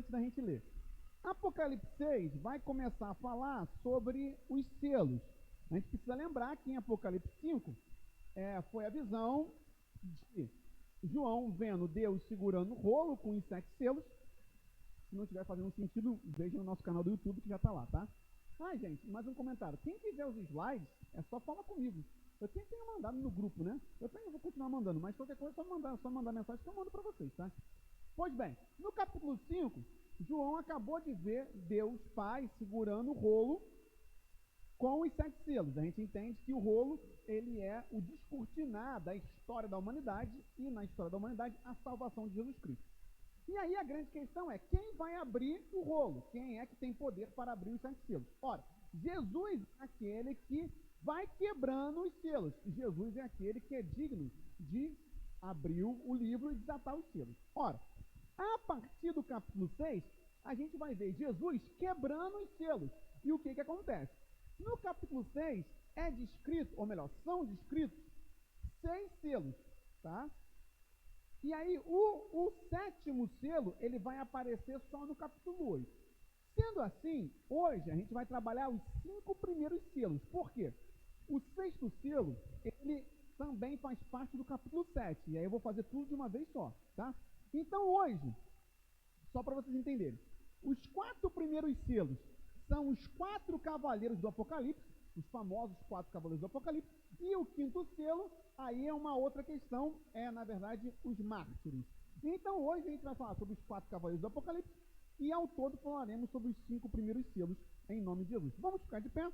antes da gente ler. Apocalipse 6 vai começar a falar sobre os selos. A gente precisa lembrar que em Apocalipse 5 foi a visão de João vendo Deus segurando o rolo com os 7 selos. Se não estiver fazendo sentido, veja no nosso canal do YouTube que já está lá, tá? Gente, mais um comentário. Quem quiser os slides, é só falar comigo. Eu tenho mandado no grupo, né? Eu vou continuar mandando, mas qualquer coisa é só mandar mensagem que eu mando para vocês, tá? Pois bem, no capítulo 5, João acabou de ver Deus Pai segurando o rolo com os 7 selos. A gente entende que o rolo, ele é o descortinar da história da humanidade e, na história da humanidade, a salvação de Jesus Cristo. E aí a grande questão é, quem vai abrir o rolo? Quem é que tem poder para abrir os 7 selos? Ora, Jesus é aquele que vai quebrando os selos. Jesus é aquele que é digno de abrir o livro e desatar os selos. Ora, a partir do capítulo 6, a gente vai ver Jesus quebrando os selos. E o que acontece? No capítulo 6 é descrito, ou melhor, são descritos 6 selos, tá? E aí o 7º selo, ele vai aparecer só no capítulo 8. Sendo assim, hoje a gente vai trabalhar os 5 primeiros selos. Por quê? O 6º selo, ele também faz parte do capítulo 7. E aí eu vou fazer tudo de uma vez só, tá? Então hoje, só para vocês entenderem, os 4 primeiros selos são os 4 cavaleiros do Apocalipse, os famosos 4 cavaleiros do Apocalipse, e o 5º selo, aí é uma outra questão, na verdade, os mártires. Então hoje a gente vai falar sobre os 4 cavaleiros do Apocalipse, e ao todo falaremos sobre os 5 primeiros selos, em nome de Jesus. Vamos ficar de pé,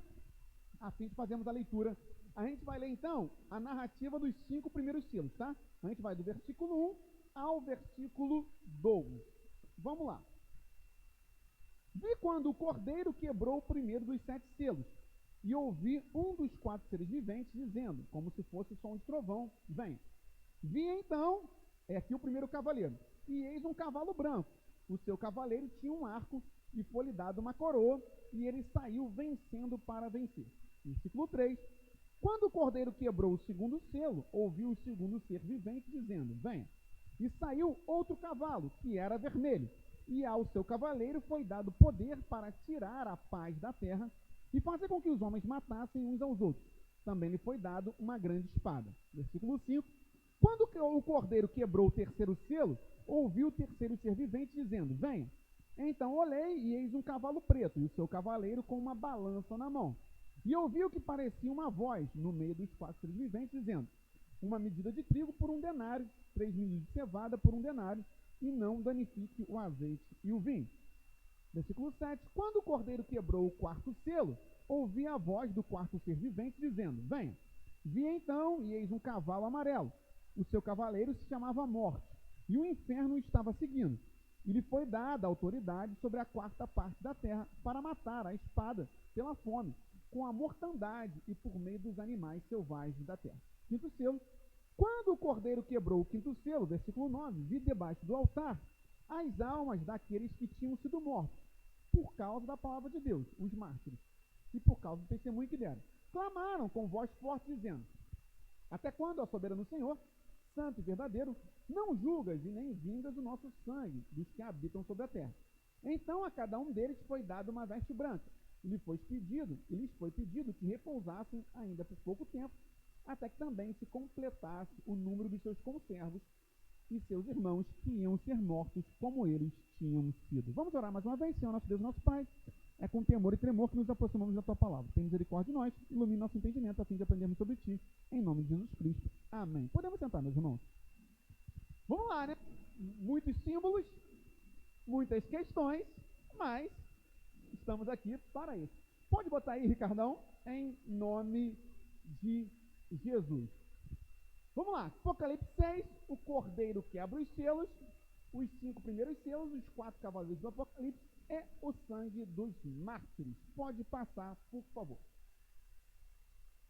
a fim de fazermos a leitura. A gente vai ler então a narrativa dos 5 primeiros selos, tá? A gente vai do versículo 1 ao versículo 12. Vamos lá. Vi quando o cordeiro quebrou o primeiro dos 7 selos, e ouvi um dos 4 seres viventes dizendo, como se fosse som de trovão, vem. Vi então, aqui o primeiro cavaleiro, e eis um cavalo branco. O seu cavaleiro tinha um arco, e foi-lhe dado uma coroa, e ele saiu vencendo para vencer. Versículo 3. Quando o cordeiro quebrou o segundo selo, ouviu o segundo ser vivente dizendo, venha. E saiu outro cavalo, que era vermelho, e ao seu cavaleiro foi dado poder para tirar a paz da terra e fazer com que os homens matassem uns aos outros. Também lhe foi dado uma grande espada. Versículo 5. Quando o cordeiro quebrou o terceiro selo, ouviu o terceiro ser vivente dizendo, venha. Então olhei e eis um cavalo preto, e o seu cavaleiro com uma balança na mão. E ouvi o que parecia uma voz no meio dos 4 seres viventes dizendo, uma medida de trigo por 1 denário, 3 medidas de cevada por 1 denário, e não danifique o azeite e o vinho. Versículo 7. Quando o cordeiro quebrou o 4º selo, ouvi a voz do 4º ser vivente dizendo, venha. Vi então, e eis um cavalo amarelo. O seu cavaleiro se chamava Morte, e o inferno o estava seguindo. E lhe foi dada autoridade sobre a 4ª parte da terra para matar a espada pela fome, com a mortandade e por meio dos animais selvagens da terra. 5º selo. Quando o cordeiro quebrou o 5º selo, versículo 9, vi debaixo do altar as almas daqueles que tinham sido mortos, por causa da palavra de Deus, os mártires, e por causa do testemunho que deram. Clamaram com voz forte, dizendo, até quando, ó soberano Senhor, santo e verdadeiro, não julgas e nem vingas o nosso sangue dos que habitam sobre a terra? Então a cada um deles foi dada uma veste branca, e lhes foi pedido que repousassem ainda por pouco tempo, até que também se completasse o número dos seus conservos e seus irmãos que iam ser mortos como eles tinham sido. Vamos orar mais uma vez, Senhor, nosso Deus, nosso Pai. É com temor e tremor que nos aproximamos da Tua palavra. Tem misericórdia de nós, ilumine nosso entendimento a fim de aprendermos sobre Ti, em nome de Jesus Cristo. Amém. Podemos sentar, meus irmãos? Vamos lá, né? Muitos símbolos, muitas questões, mas estamos aqui para isso. Pode botar aí, Ricardão, em nome de Jesus. Vamos lá, Apocalipse 6, o cordeiro quebra os selos, os 5 primeiros selos, os 4 cavaleiros do Apocalipse, é o sangue dos mártires. Pode passar, por favor.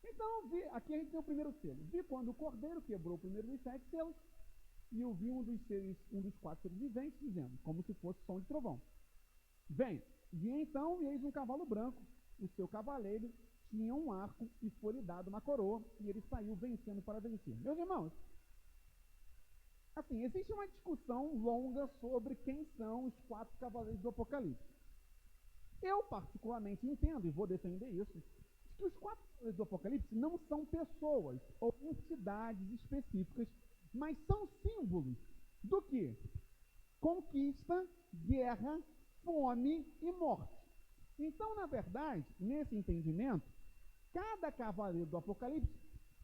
Então, aqui a gente tem o primeiro selo. Vi quando o cordeiro quebrou o primeiro dos 7 selos, e eu vi um dos 4 seres viventes dizendo, como se fosse som de trovão, vem. Vi então, e eis um cavalo branco, o seu cavaleiro tinha um arco e foi-lhe dado uma coroa, e ele saiu vencendo para vencer. Meus irmãos, Assim, existe uma discussão longa sobre quem são os 4 cavaleiros do Apocalipse. Eu, particularmente, entendo, e vou defender isso, que os 4 cavaleiros do Apocalipse não são pessoas ou entidades específicas, mas são símbolos do que? Conquista, guerra, fome e morte. Então, na verdade, nesse entendimento, cada cavaleiro do Apocalipse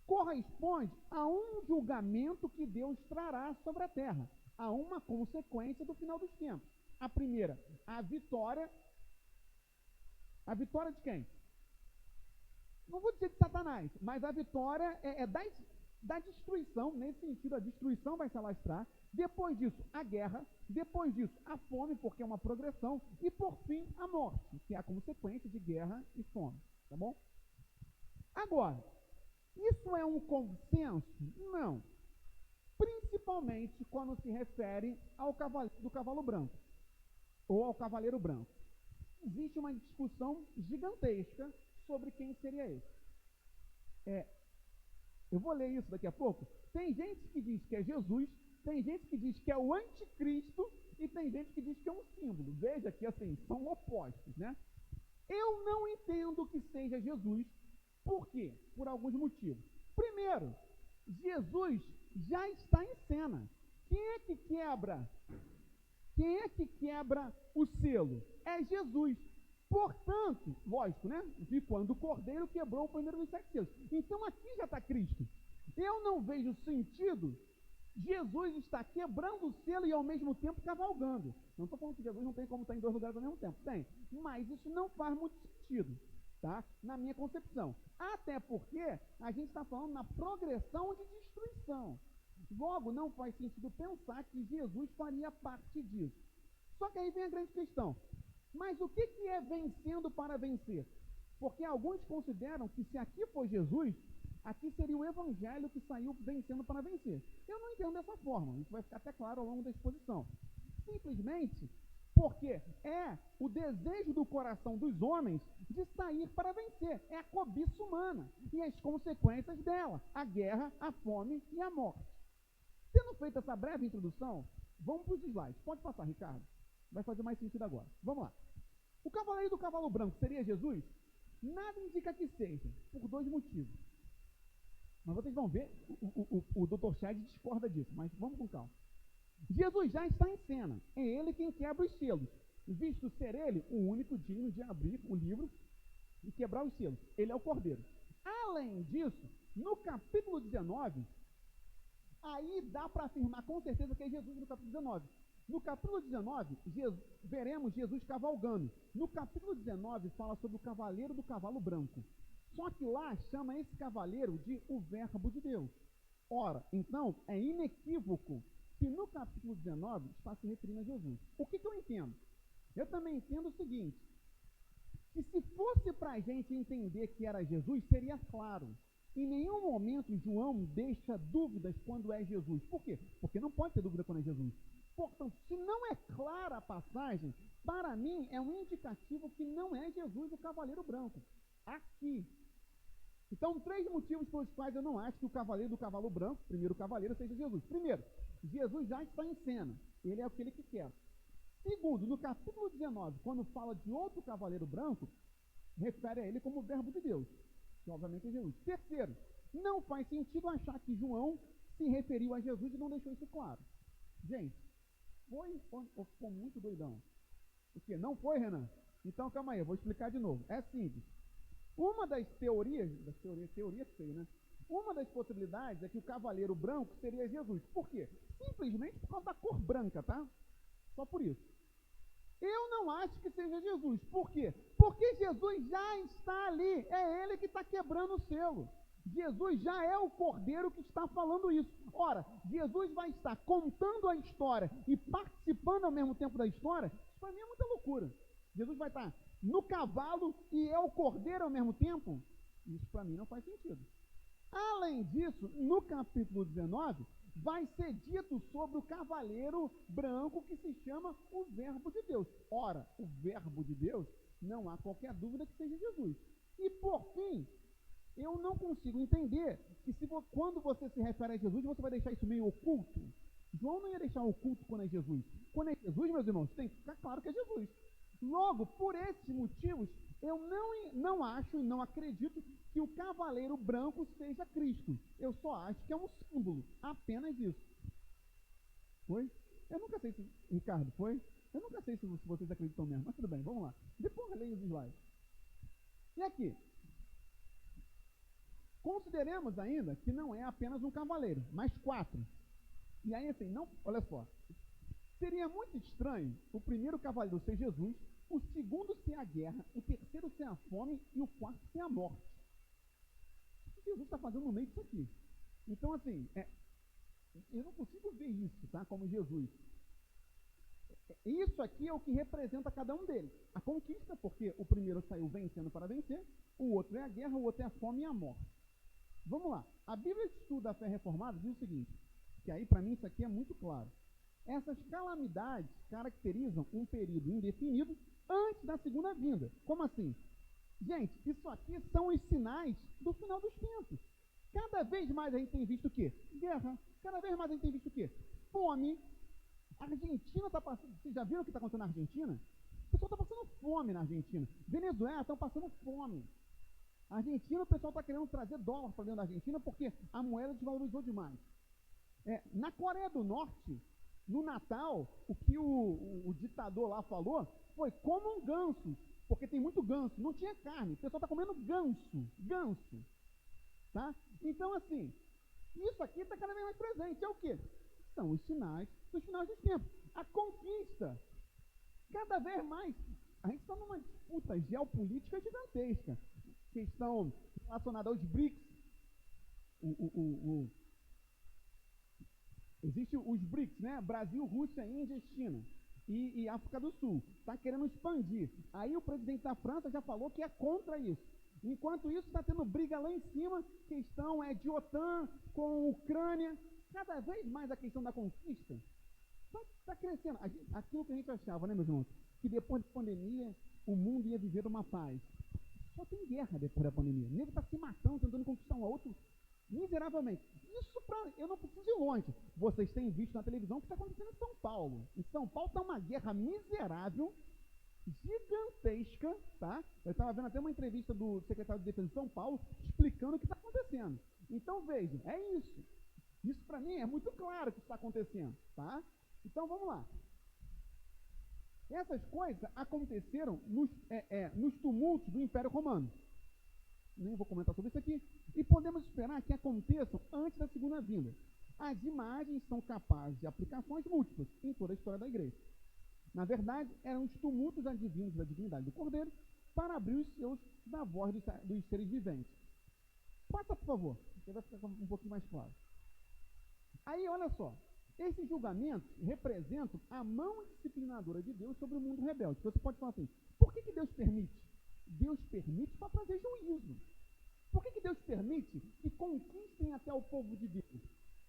corresponde a um julgamento que Deus trará sobre a terra, a uma consequência do final dos tempos. A primeira, a vitória. A vitória de quem? Não vou dizer de Satanás, mas a vitória é da destruição, nesse sentido, a destruição vai se alastrar. Depois disso, a guerra. Depois disso, a fome, porque é uma progressão. E, por fim, a morte, que é a consequência de guerra e fome. Tá bom? Agora, isso é um consenso? Não. Principalmente quando se refere ao cavaleiro do cavalo branco, ou ao cavaleiro branco. Existe uma discussão gigantesca sobre quem seria esse. Eu vou ler isso daqui a pouco. Tem gente que diz que é Jesus, tem gente que diz que é o anticristo e tem gente que diz que é um símbolo. Veja que, assim, são opostos, né? Eu não entendo que seja Jesus. Por quê? Por alguns motivos. Primeiro, Jesus já está em cena. Quem é que quebra o selo? É Jesus. Portanto, lógico, né? E quando o cordeiro quebrou o primeiro dos 7 selos. Então aqui já está Cristo. Eu não vejo sentido Jesus estar quebrando o selo e ao mesmo tempo cavalgando. Não estou falando que Jesus não tem como estar em 2 lugares ao mesmo tempo. Tem. Mas isso não faz muito sentido, tá? Na minha concepção. Até porque a gente está falando na progressão de destruição. Logo, não faz sentido pensar que Jesus faria parte disso. Só que aí vem a grande questão. Mas o que é vencendo para vencer? Porque alguns consideram que se aqui for Jesus, aqui seria o evangelho que saiu vencendo para vencer. Eu não entendo dessa forma, isso vai ficar até claro ao longo da exposição. Simplesmente porque é o desejo do coração dos homens de sair para vencer. É a cobiça humana e as consequências dela, a guerra, a fome e a morte. Tendo feito essa breve introdução, vamos para os slides. Pode passar, Ricardo. Vai fazer mais sentido agora. Vamos lá. O cavaleiro do cavalo branco seria Jesus? Nada indica que seja, por 2 motivos. Mas vocês vão ver, o Dr. Chad discorda disso, mas vamos com calma. Jesus já está em cena. É ele quem quebra os selos, visto ser ele o único digno de abrir o livro e quebrar os selos. Ele é o cordeiro. Além disso, no capítulo 19, aí dá para afirmar com certeza que é Jesus no capítulo 19. No capítulo 19, veremos Jesus cavalgando. No capítulo 19, fala sobre o cavaleiro do cavalo branco. Só que lá chama esse cavaleiro de o Verbo de Deus. Ora, então, é inequívoco que no capítulo 19 está se referindo a Jesus. O que eu entendo? Eu também entendo o seguinte, que se fosse para a gente entender que era Jesus, seria claro. Em nenhum momento João deixa dúvidas quando é Jesus. Por quê? Porque não pode ter dúvida quando é Jesus. Portanto, se não é clara a passagem, para mim é um indicativo que não é Jesus o cavaleiro branco. Aqui. Então, 3 motivos pelos quais eu não acho que o cavaleiro do cavalo branco, primeiro cavaleiro, seja Jesus. Primeiro, Jesus já está em cena. Ele é aquele que quer. Segundo, no capítulo 19, quando fala de outro cavaleiro branco, refere a ele como o Verbo de Deus, que obviamente é Jesus. Terceiro, não faz sentido achar que João se referiu a Jesus e não deixou isso claro. Gente, foi ou ficou muito doidão? O quê? Não foi, Renan? Então, calma aí, eu vou explicar de novo. É simples. Uma das teoria feia, né? Uma das possibilidades é que o cavaleiro branco seria Jesus. Por quê? Simplesmente por causa da cor branca, tá? Só por isso. Eu não acho que seja Jesus. Por quê? Porque Jesus já está ali. É ele que está quebrando o selo. Jesus já é o cordeiro que está falando isso. Ora, Jesus vai estar contando a história e participando ao mesmo tempo da história. Isso para mim é muita loucura. Jesus vai estar no cavalo e é o cordeiro ao mesmo tempo? Isso para mim não faz sentido. Além disso, no capítulo 19, vai ser dito sobre o cavaleiro branco que se chama o Verbo de Deus. Ora, o Verbo de Deus, não há qualquer dúvida que seja Jesus. E por fim, eu não consigo entender que quando você se refere a Jesus, você vai deixar isso meio oculto. João não ia deixar oculto quando é Jesus. Quando é Jesus, meus irmãos, tem que ficar claro que é Jesus. Logo, por esses motivos, eu não acho e não acredito que o cavaleiro branco seja Cristo. Eu só acho que é um símbolo, apenas isso. Foi? Eu nunca sei se... Ricardo, foi? Eu nunca sei se vocês acreditam mesmo, mas tudo bem, vamos lá. Depois leia os slides. E aqui? Consideremos ainda que não é apenas um cavaleiro, mas 4. E aí, assim, não, olha só. Seria muito estranho o primeiro cavaleiro ser Jesus, o segundo ser a guerra, o terceiro ser a fome e o quarto ser a morte. O que Jesus está fazendo no meio disso aqui? Então, assim, eu não consigo ver isso, tá? Como Jesus. Isso aqui é o que representa cada um deles. A conquista, porque o primeiro saiu vencendo para vencer, o outro é a guerra, o outro é a fome e a morte. Vamos lá. A Bíblia de Estudo da Fé Reformada diz o seguinte, que aí para mim isso aqui é muito claro. Essas calamidades caracterizam um período indefinido antes da segunda vinda. Como assim? Gente, isso aqui são os sinais do final dos tempos. Cada vez mais a gente tem visto o quê? Guerra. Cada vez mais a gente tem visto o quê? Fome. A Argentina está passando... Vocês já viram o que está acontecendo na Argentina? O pessoal está passando fome na Argentina. Venezuela estão passando fome. A Argentina, o pessoal está querendo trazer dólar para dentro da Argentina porque a moeda desvalorizou demais. Na Coreia do Norte, no Natal, o que o ditador lá falou foi: comam gansos, porque tem muito ganso. Não tinha carne, o pessoal está comendo ganso. Tá? Então, assim, isso aqui está cada vez mais presente. É o quê? São os sinais dos finais dos tempos. A conquista, cada vez mais, a gente está numa disputa geopolítica gigantesca. Questão relacionada aos BRICS. Existem os BRICS, né? Brasil, Rússia, Índia e China. E África do Sul. Está querendo expandir. Aí o presidente da França já falou que é contra isso. Enquanto isso, está tendo briga lá em cima. Questão de OTAN com Ucrânia. Cada vez mais a questão da conquista está crescendo. Aquilo que a gente achava, né, meus irmãos? Que depois da pandemia, o mundo ia viver uma paz. Só tem guerra depois da pandemia. O nego está se matando, tentando conquistar um outro miseravelmente. Isso eu não preciso ir longe. Vocês têm visto na televisão o que está acontecendo em São Paulo. Em São Paulo está uma guerra miserável, gigantesca, tá? Eu estava vendo até uma entrevista do secretário de Defesa de São Paulo explicando o que está acontecendo. Então, vejam, é isso. Isso para mim é muito claro que está acontecendo, tá? Então, vamos lá. Essas coisas aconteceram nos tumultos do Império Romano. Nem vou comentar sobre isso aqui. E podemos esperar que aconteçam antes da segunda vinda. As imagens são capazes de aplicações múltiplas em toda a história da igreja. Na verdade, eram os tumultos advindos da divindade do Cordeiro para abrir os seus da voz dos seres viventes. Passa, por favor, que vai ficar um pouquinho mais claro. Aí, olha só. Esses julgamentos representam a mão disciplinadora de Deus sobre o mundo rebelde. Você pode falar assim, por que Deus permite? Deus permite para trazer juízo. Por que Deus permite que conquistem até o povo de Deus?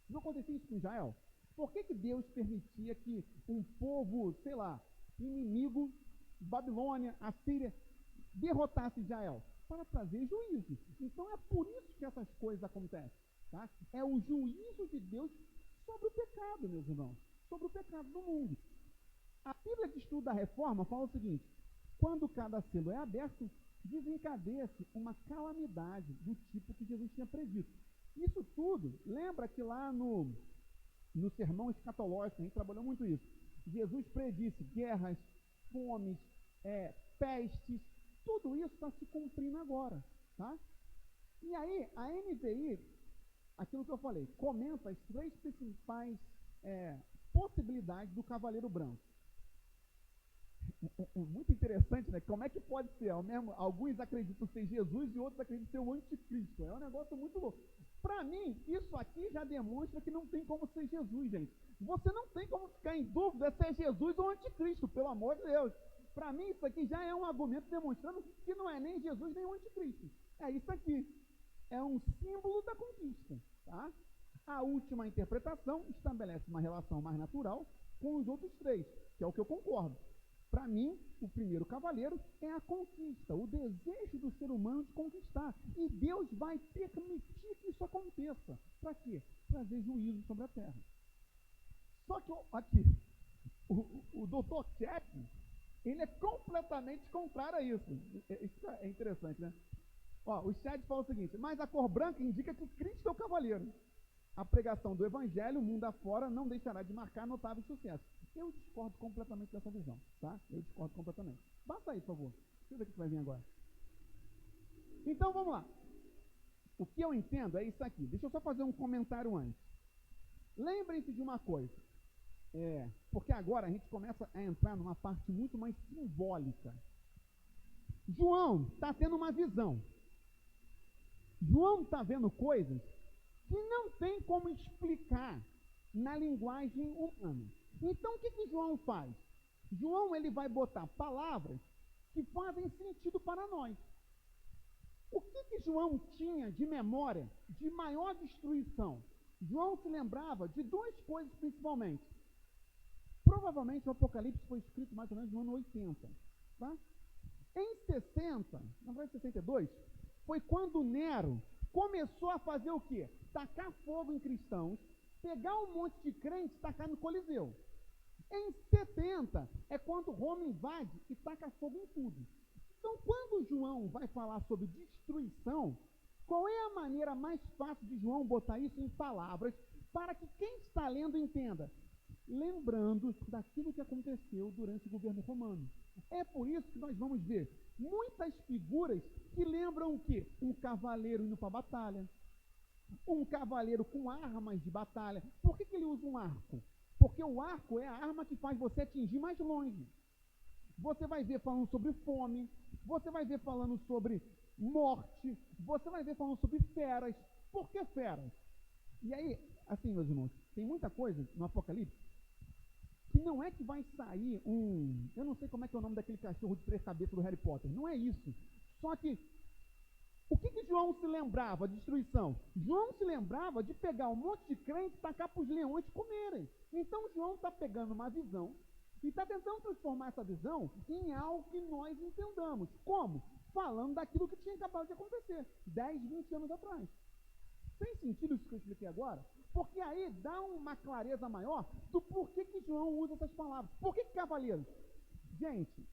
Não acontecia isso com Israel? Por que Deus permitia que um povo, sei lá, inimigo, Babilônia, Assíria, derrotasse Israel? Para trazer juízo. Então é por isso que essas coisas acontecem. Tá? É o juízo de Deus sobre o pecado, meus irmãos. Sobre o pecado do mundo. A Bíblia de Estudo da Reforma fala o seguinte: quando cada selo é aberto, desencadeia-se uma calamidade do tipo que Jesus tinha predito. Isso tudo, lembra que lá no sermão escatológico, a gente trabalhou muito isso. Jesus predisse guerras, fomes, pestes, tudo isso está se cumprindo agora. Tá? E aí, a NVI, aquilo que eu falei, comenta as 3 principais possibilidades do cavaleiro branco. É muito interessante, né? Como é que pode ser? Alguns acreditam ser Jesus e outros acreditam ser o anticristo. É um negócio muito louco. Para mim, isso aqui já demonstra que não tem como ser Jesus, gente. Você não tem como ficar em dúvida se é Jesus ou anticristo, pelo amor de Deus. Para mim, isso aqui já é um argumento demonstrando que não é nem Jesus nem o anticristo. É isso aqui. É um símbolo da conquista. Tá? A última interpretação estabelece uma relação mais natural com os outros 3, que é o que eu concordo. Para mim, o primeiro cavaleiro é a conquista, o desejo do ser humano de conquistar. E Deus vai permitir que isso aconteça. Para quê? Trazer juízo sobre a terra. Só que aqui, o Dr. Chet, ele é completamente contrário a isso. Isso é interessante, né? Ó, o Chet fala o seguinte: mas a cor branca indica que Cristo é o cavaleiro. A pregação do evangelho, mundo afora, não deixará de marcar notável sucesso. Eu discordo completamente dessa visão, tá? Eu discordo completamente. Passa aí, por favor. Deixa eu ver o que vai vir agora. Então, vamos lá. O que eu entendo é isso aqui. Deixa eu só fazer um comentário antes. Lembrem-se de uma coisa. Porque agora a gente começa a entrar numa parte muito mais simbólica. João está tendo uma visão. João está vendo coisas que não tem como explicar na linguagem humana. Então, o que João faz? João ele vai botar palavras que fazem sentido para nós. O que João tinha de memória de maior destruição? João se lembrava de duas coisas principalmente. Provavelmente o Apocalipse foi escrito mais ou menos no ano 80. Tá? Em 60, na verdade 62, foi quando Nero começou a fazer o quê? Tacar fogo em cristãos, pegar um monte de crentes e tacar no Coliseu. Em 70 é quando Roma invade e taca fogo em tudo. Então, quando João vai falar sobre destruição, qual é a maneira mais fácil de João botar isso em palavras para que quem está lendo entenda? Lembrando daquilo que aconteceu durante o governo romano. É por isso que nós vamos ver muitas figuras que lembram o quê? Um cavaleiro indo para a batalha, um cavaleiro com armas de batalha. Por que ele usa um arco? Porque o arco é a arma que faz você atingir mais longe. Você vai ver falando sobre fome, você vai ver falando sobre morte, você vai ver falando sobre feras. Por que feras? E aí, assim, meus irmãos, tem muita coisa no Apocalipse que não é que vai sair eu não sei como é que é o nome daquele cachorro de 3 cabeças do Harry Potter, não é isso. Só que, o que João se lembrava de destruição? João se lembrava de pegar um monte de crente e tacar para os leões comerem. Então, João está pegando uma visão e está tentando transformar essa visão em algo que nós entendamos. Como? Falando daquilo que tinha acabado de acontecer, 10, 20 anos atrás. Tem sentido isso que eu expliquei agora? Porque aí dá uma clareza maior do porquê que João usa essas palavras. Por que cavaleiros? Gente,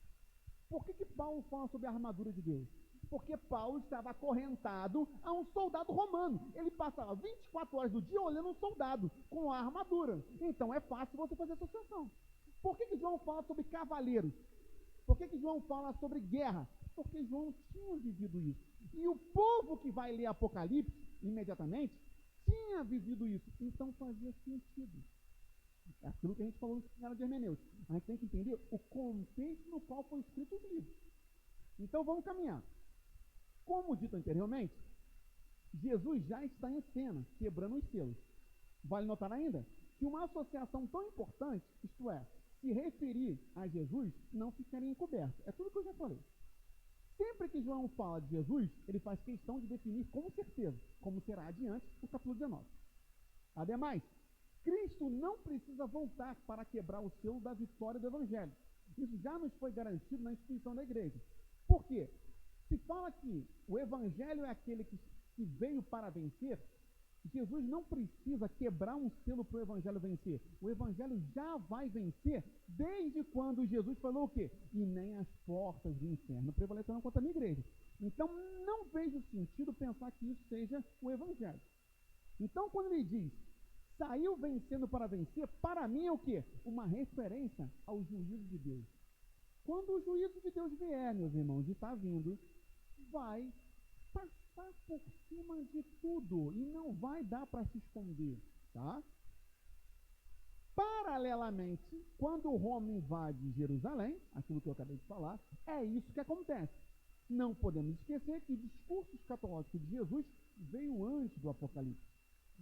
por que Paulo fala sobre a armadura de Deus? Porque Paulo estava acorrentado a um soldado romano. Ele passava 24 horas do dia olhando um soldado com a armadura. Então é fácil você fazer associação. Por que João fala sobre cavaleiros? Por que João fala sobre guerra? Porque João tinha vivido isso. E o povo que vai ler Apocalipse, imediatamente, tinha vivido isso. Então fazia sentido. É aquilo que a gente falou no seminário de hermenêutica. A gente tem que entender o contexto no qual foi escrito os livros. Então vamos caminhar. Como dito anteriormente, Jesus já está em cena, quebrando os selos. Vale notar ainda que uma associação tão importante, isto é, se referir a Jesus, não ficaria encoberto. É tudo que eu já falei. Sempre que João fala de Jesus, ele faz questão de definir com certeza, como será adiante no capítulo 19. Ademais, Cristo não precisa voltar para quebrar o selo da vitória do Evangelho. Isso já nos foi garantido na instituição da igreja. Por quê? Se fala que o Evangelho é aquele que veio para vencer, Jesus não precisa quebrar um selo para o Evangelho vencer. O Evangelho já vai vencer desde quando Jesus falou o quê? E nem as portas do inferno prevalecerão contra a minha igreja. Então, não vejo sentido pensar que isso seja o Evangelho. Então, quando ele diz, saiu vencendo para vencer, para mim é o quê? Uma referência ao juízo de Deus. Quando o juízo de Deus vier, meus irmãos, e está vindo, vai passar por cima de tudo e não vai dar para se esconder, tá? Paralelamente, quando Roma invade Jerusalém, aquilo que eu acabei de falar, é isso que acontece. Não podemos esquecer que o discurso escatológico de Jesus veio antes do Apocalipse.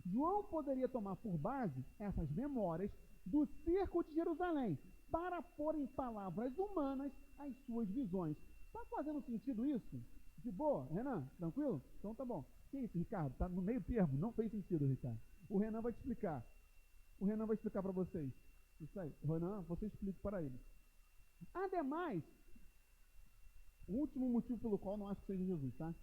João poderia tomar por base essas memórias do cerco de Jerusalém para pôr em palavras humanas as suas visões. Está fazendo sentido isso? De boa, Renan? Tranquilo? Então tá bom. Que isso, Ricardo? Está no meio termo. Não fez sentido, Ricardo. O Renan vai te explicar. O Renan vai explicar para vocês. Isso aí. O Renan, você explica para ele. Ademais, o último motivo pelo qual não acho que seja Jesus, tá?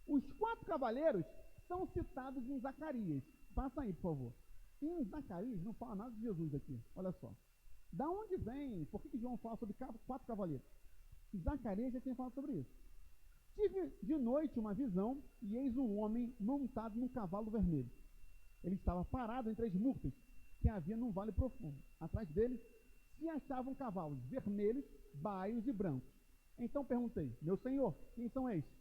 Os 4 cavaleiros são citados em Zacarias. Passa aí, por favor. Em Zacarias não fala nada de Jesus aqui, olha só. Da onde vem? Por que João fala sobre 4 cavaleiros? Zacarias já tinha falado sobre isso. Tive de noite uma visão, e eis um homem montado num cavalo vermelho. Ele estava parado entre as murtas que havia num vale profundo. Atrás dele se achavam cavalos vermelhos, baios e brancos. Então perguntei, meu senhor, quem são estes?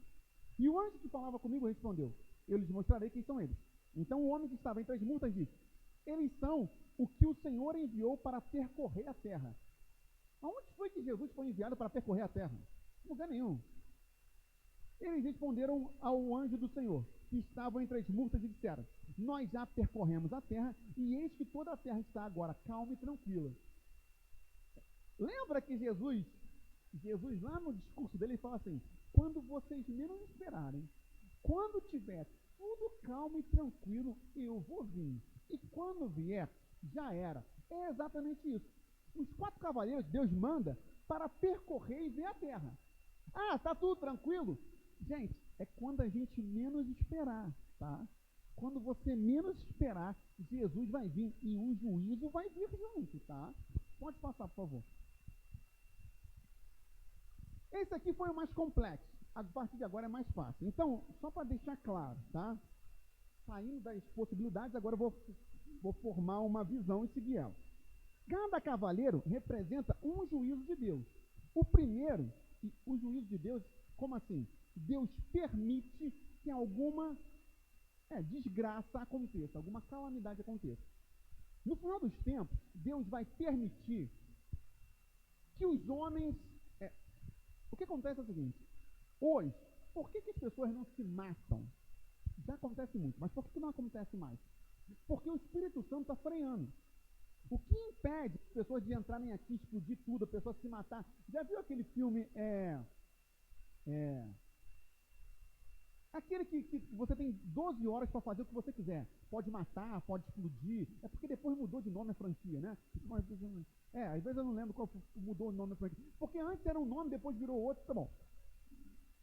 E o anjo que falava comigo respondeu, eu lhes mostrarei quem são eles. Então o homem que estava entre as murtas disse, eles são o que o Senhor enviou para percorrer a terra. Aonde foi que Jesus foi enviado para percorrer a terra? Em lugar nenhum. Eles responderam ao anjo do Senhor, que estavam entre as murtas, e disseram, nós já percorremos a terra, e eis que toda a terra está agora calma e tranquila. Lembra que Jesus lá no discurso dele, fala assim, quando vocês menos esperarem, quando tiver tudo calmo e tranquilo, eu vou vir. E quando vier, já era. É exatamente isso. Os 4 cavaleiros, Deus manda para percorrer e ver a terra. Ah, está tudo tranquilo? Gente, é quando a gente menos esperar, tá? Quando você menos esperar, Jesus vai vir e um juízo vai vir junto, tá? Pode passar, por favor. Esse aqui foi o mais complexo. A partir de agora é mais fácil. Então, só para deixar claro, tá? Saindo das possibilidades, agora eu vou formar uma visão e seguir ela. Cada cavaleiro representa um juízo de Deus. O primeiro, o juízo de Deus, como assim? Deus permite que alguma desgraça aconteça, alguma calamidade aconteça. No final dos tempos, Deus vai permitir que os homens... o que acontece é o seguinte, hoje, por que as pessoas não se matam? Já acontece muito, mas por que não acontece mais? Porque o Espírito Santo está freando. O que impede as pessoas de entrarem aqui, explodir tudo, a pessoa se matar? Já viu aquele filme, aquele que você tem 12 horas para fazer o que você quiser. Pode matar, pode explodir. É porque depois mudou de nome a franquia, né? Às vezes eu não lembro qual mudou o nome a franquia. Porque antes era um nome, depois virou outro, tá bom.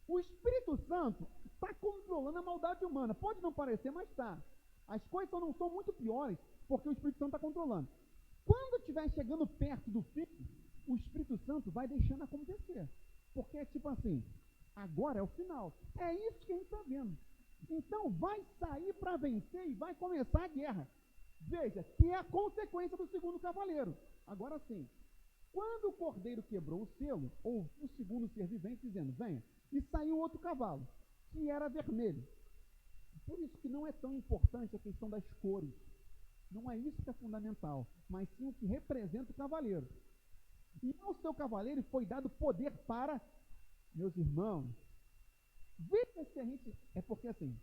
O Espírito Santo está controlando a maldade humana. Pode não parecer, mas está. As coisas só não são muito piores, porque o Espírito Santo está controlando. Quando estiver chegando perto do fim, o Espírito Santo vai deixando acontecer. Porque é tipo assim, agora é o final. É isso que a gente está vendo. Então vai sair para vencer e vai começar a guerra. Veja, que é a consequência do segundo cavaleiro. Agora sim, quando o cordeiro quebrou o selo, houve o segundo ser vivente dizendo, venha, e saiu outro cavalo, que era vermelho. Por isso que não é tão importante a questão das cores. Não é isso que é fundamental, mas sim o que representa o cavaleiro. E ao seu cavaleiro foi dado poder para, meus irmãos, veja se a gente... É porque assim,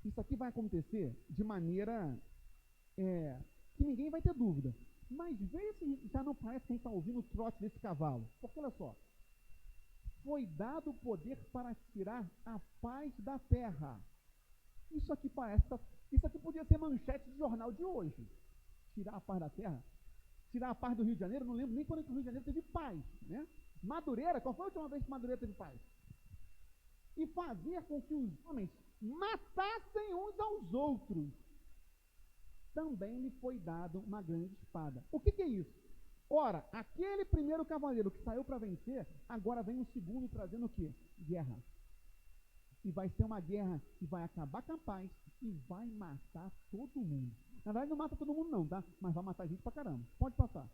isso aqui vai acontecer de maneira que ninguém vai ter dúvida. Mas veja se já não parece que a gente está ouvindo o trote desse cavalo. Porque olha só, foi dado o poder para tirar a paz da terra. Isso aqui isso aqui podia ser manchete de jornal de hoje. Tirar a paz da terra. Tirar a paz do Rio de Janeiro, não lembro nem quando o Rio de Janeiro teve paz, né? Madureira, qual foi a última vez que Madureira teve paz? E fazer com que os homens matassem uns aos outros. Também lhe foi dado uma grande espada. O que é isso? Ora, aquele primeiro cavaleiro que saiu para vencer, agora vem o segundo trazendo o quê? Guerra. E vai ser uma guerra que vai acabar com a paz e vai matar todo mundo. Na verdade não mata todo mundo não, tá? Mas vai matar gente pra caramba. Pode passar.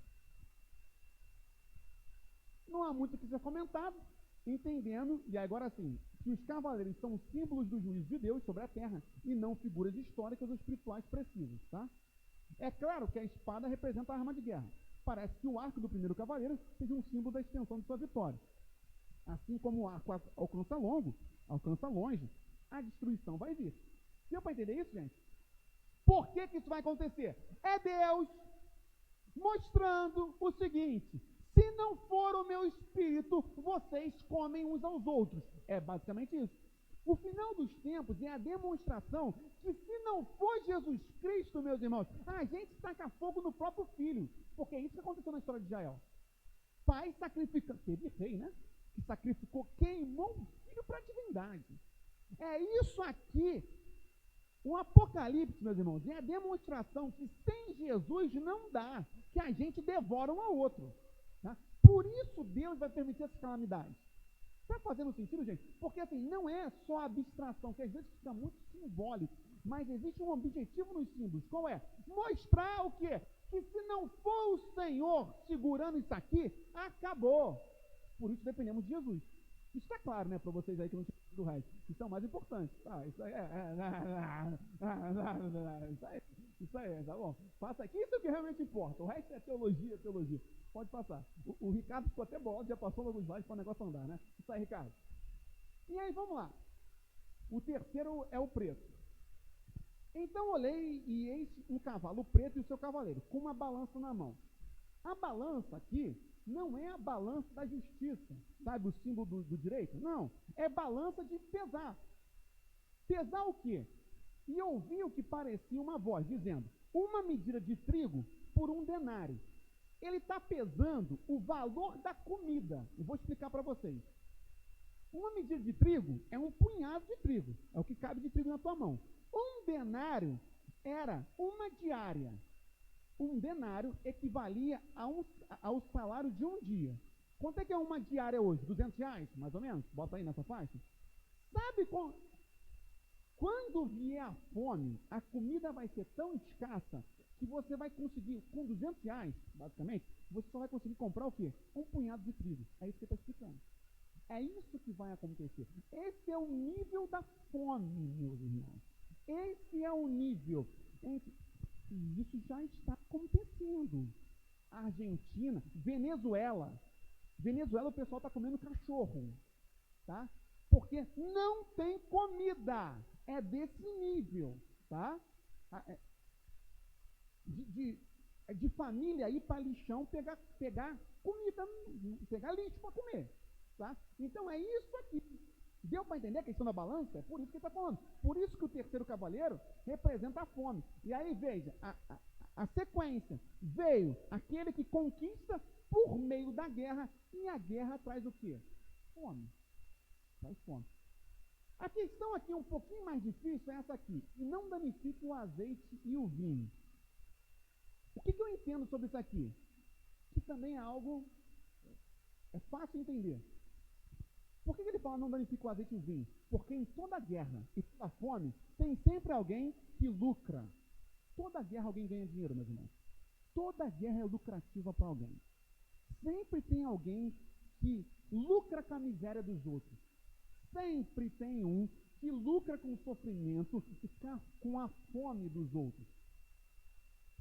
Não há muito o que ser comentado, entendendo, e agora sim, que os cavaleiros são símbolos do juízo de Deus sobre a terra e não figuras históricas ou espirituais precisas, tá? É claro que a espada representa a arma de guerra. Parece que o arco do primeiro cavaleiro seja um símbolo da extensão de sua vitória. Assim como o arco alcança longe, a destruição vai vir. Deu para entender isso, gente? Por que isso vai acontecer? É Deus mostrando o seguinte: se não for o meu espírito, vocês comem uns aos outros. É basicamente isso. O final dos tempos é a demonstração que se não for Jesus Cristo, meus irmãos, a gente taca fogo no próprio filho. Porque é isso que aconteceu na história de Israel. Pai sacrificando, teve rei, né? Que sacrificou, queimou o filho para a divindade. É isso aqui O Apocalipse, meus irmãos, é a demonstração que sem Jesus não dá, que a gente devora um ao outro. Tá? Por isso Deus vai permitir essas calamidades. Está fazendo sentido, gente? Porque assim, não é só abstração, que às vezes fica muito simbólico, mas existe um objetivo nos símbolos. Qual é? Mostrar o quê? Que se não for o Senhor segurando isso aqui, acabou. Por isso dependemos de Jesus. Isso está claro, né, para vocês aí que não tinham do resto. Isso é o mais importante. Isso aí isso aí, tá bom. Passa aqui, isso é o que realmente importa. O resto é teologia, teologia. Pode passar. O Ricardo ficou até bolado, já passou alguns slides para o negócio andar, né? Isso aí, Ricardo. E aí, vamos lá. O terceiro é o preto. Então olhei e eis um cavalo preto e o seu cavaleiro, com uma balança na mão. A balança aqui não é a balança da justiça, sabe, o símbolo do direito? Não, é balança de pesar. Pesar o quê? E ouvi o que parecia uma voz, dizendo, uma medida de trigo por um denário. Ele está pesando o valor da comida. Eu vou explicar para vocês. Uma medida de trigo é um punhado de trigo, é o que cabe de trigo na tua mão. Um denário era uma diária. Um denário equivalia ao salário de um dia. Quanto é que é uma diária hoje? R$200, mais ou menos? Bota aí nessa faixa. Sabe quando vier a fome, a comida vai ser tão escassa que você vai conseguir, com R$200, basicamente, você só vai conseguir comprar o quê? Um punhado de trigo. É isso que ele está explicando. É isso que vai acontecer. Esse é o nível da fome, meus irmãos. Esse é o nível. E isso já está acontecendo. Argentina, Venezuela. Venezuela, o pessoal está comendo cachorro. Tá? Porque não tem comida. É desse nível. Tá? De família ir para lixão pegar comida, pegar lixo para comer. Tá? Então é isso aqui. Deu para entender a questão da balança? É por isso que ele está falando. Por isso que o terceiro cavaleiro representa a fome. E aí, veja, a sequência. Veio aquele que conquista por meio da guerra, e a guerra traz o quê? Fome. Traz fome. A questão aqui um pouquinho mais difícil é essa aqui. E não danifique o azeite e o vinho. O que eu entendo sobre isso aqui? Que também é algo fácil de entender. Por que ele fala não danifica o azeite e o vinho? Porque em toda guerra e toda fome, tem sempre alguém que lucra. Toda guerra alguém ganha dinheiro, meus irmãos. Toda guerra é lucrativa para alguém. Sempre tem alguém que lucra com a miséria dos outros. Sempre tem um que lucra com o sofrimento e com a fome dos outros.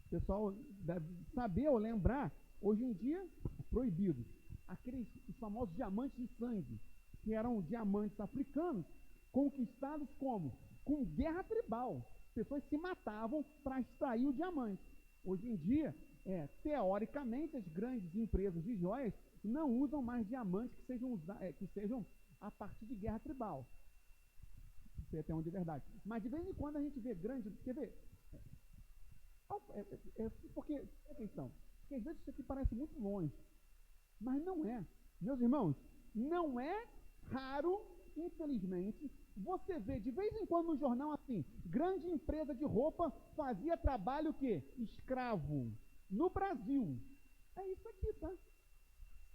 O pessoal deve saber ou lembrar, hoje em dia, é proibido. Aqueles famosos diamantes de sangue, que eram diamantes africanos, conquistados como? Com guerra tribal. Pessoas se matavam para extrair o diamante. Hoje em dia, teoricamente, as grandes empresas de joias não usam mais diamantes que sejam a partir de guerra tribal. Não sei até onde é verdade. Mas de vez em quando a gente vê grandes... Quer ver? Porque é a questão. Porque às vezes isso aqui parece muito longe. Mas não é. Meus irmãos, não é raro, infelizmente, você vê de vez em quando no jornal assim, grande empresa de roupa fazia trabalho o quê? Escravo. No Brasil. É isso aqui, tá?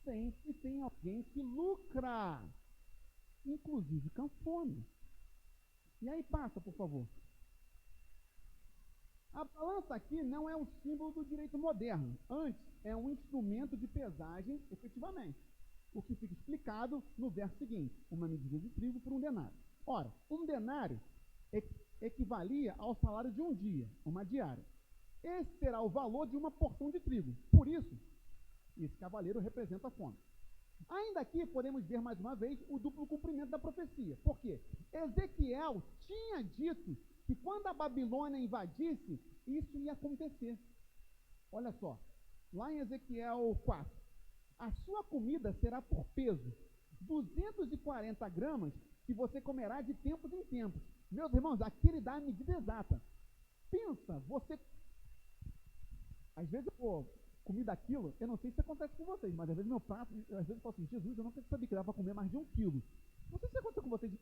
Sempre tem alguém que lucra. Inclusive com fome. E aí passa, por favor. A balança aqui não é um símbolo do direito moderno. Antes, é um instrumento de pesagem, efetivamente. O que fica explicado no verso seguinte. Uma medida de trigo por um denário. Ora, um denário equivalia ao salário de um dia, uma diária. Esse será o valor de uma porção de trigo. Por isso, esse cavaleiro representa a fome. Ainda aqui podemos ver mais uma vez o duplo cumprimento da profecia. Por quê? Ezequiel tinha dito que quando a Babilônia invadisse, isso ia acontecer. Olha só, lá em Ezequiel 4, a sua comida será por peso, 240 gramas, que você comerá de tempos em tempos. Meus irmãos, aqui ele dá a medida exata. Pensa, você... Às vezes, comida quilo, eu não sei se acontece com vocês, mas às vezes meu prato, às vezes eu falo assim, Jesus, eu não sabia que dava para comer mais de 1 quilo. Não sei se aconteceu com vocês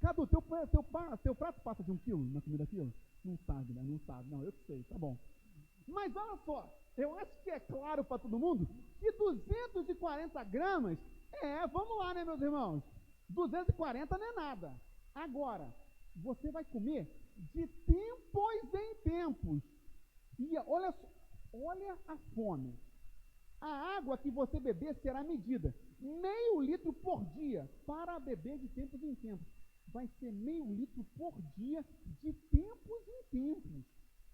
Cadu, teu prato passa de 1 quilo na comida aquilo? Não sabe, né? Não sabe. Não, eu que sei, tá bom. Mas olha só, eu acho que é claro para todo mundo que 240 gramas, vamos lá, né, meus irmãos? 240 não é nada. Agora, você vai comer de tempos em tempos. E olha a fome. A água que você beber será medida 0,5 litro por dia para beber de tempos em tempos. Vai ser 0,5 litro por dia de tempos em tempos.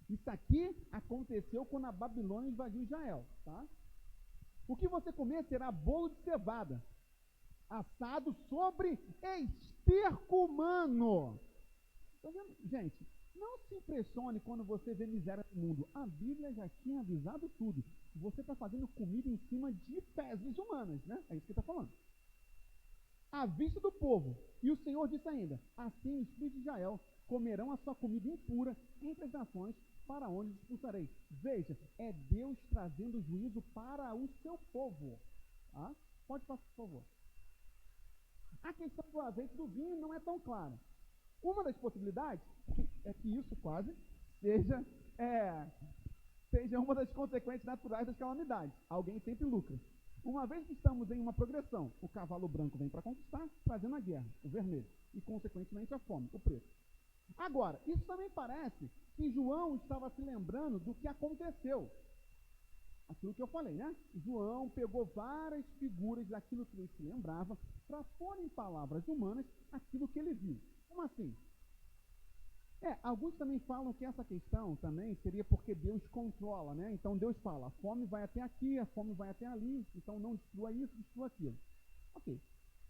Isso aqui aconteceu quando a Babilônia invadiu Israel, tá? O que você comer será bolo de cevada, assado sobre esterco humano. Tá vendo? Gente, não se impressione quando você vê miséria no mundo. A Bíblia já tinha avisado tudo. Você está fazendo comida em cima de fezes humanas, né? É isso que está falando. À vista do povo. E o Senhor disse ainda: assim os filhos de Israel comerão a sua comida impura entre as nações para onde os expulsarei. Veja, é Deus trazendo juízo para o seu povo. Tá? Pode passar, por favor. A questão do azeite do vinho não é tão clara. Uma das possibilidades é que isso quase seja uma das consequências naturais das calamidades. Alguém sempre lucra. Uma vez que estamos em uma progressão, o cavalo branco vem para conquistar, trazendo a guerra, o vermelho, e consequentemente a fome, o preto. Agora, isso também parece que João estava se lembrando do que aconteceu. Aquilo que eu falei, né? João pegou várias figuras daquilo que ele se lembrava para pôr em palavras humanas aquilo que ele viu. Como assim? Alguns também falam que essa questão também seria porque Deus controla, né? Então Deus fala, a fome vai até aqui, a fome vai até ali, então não destrua isso, destrua aquilo. Ok.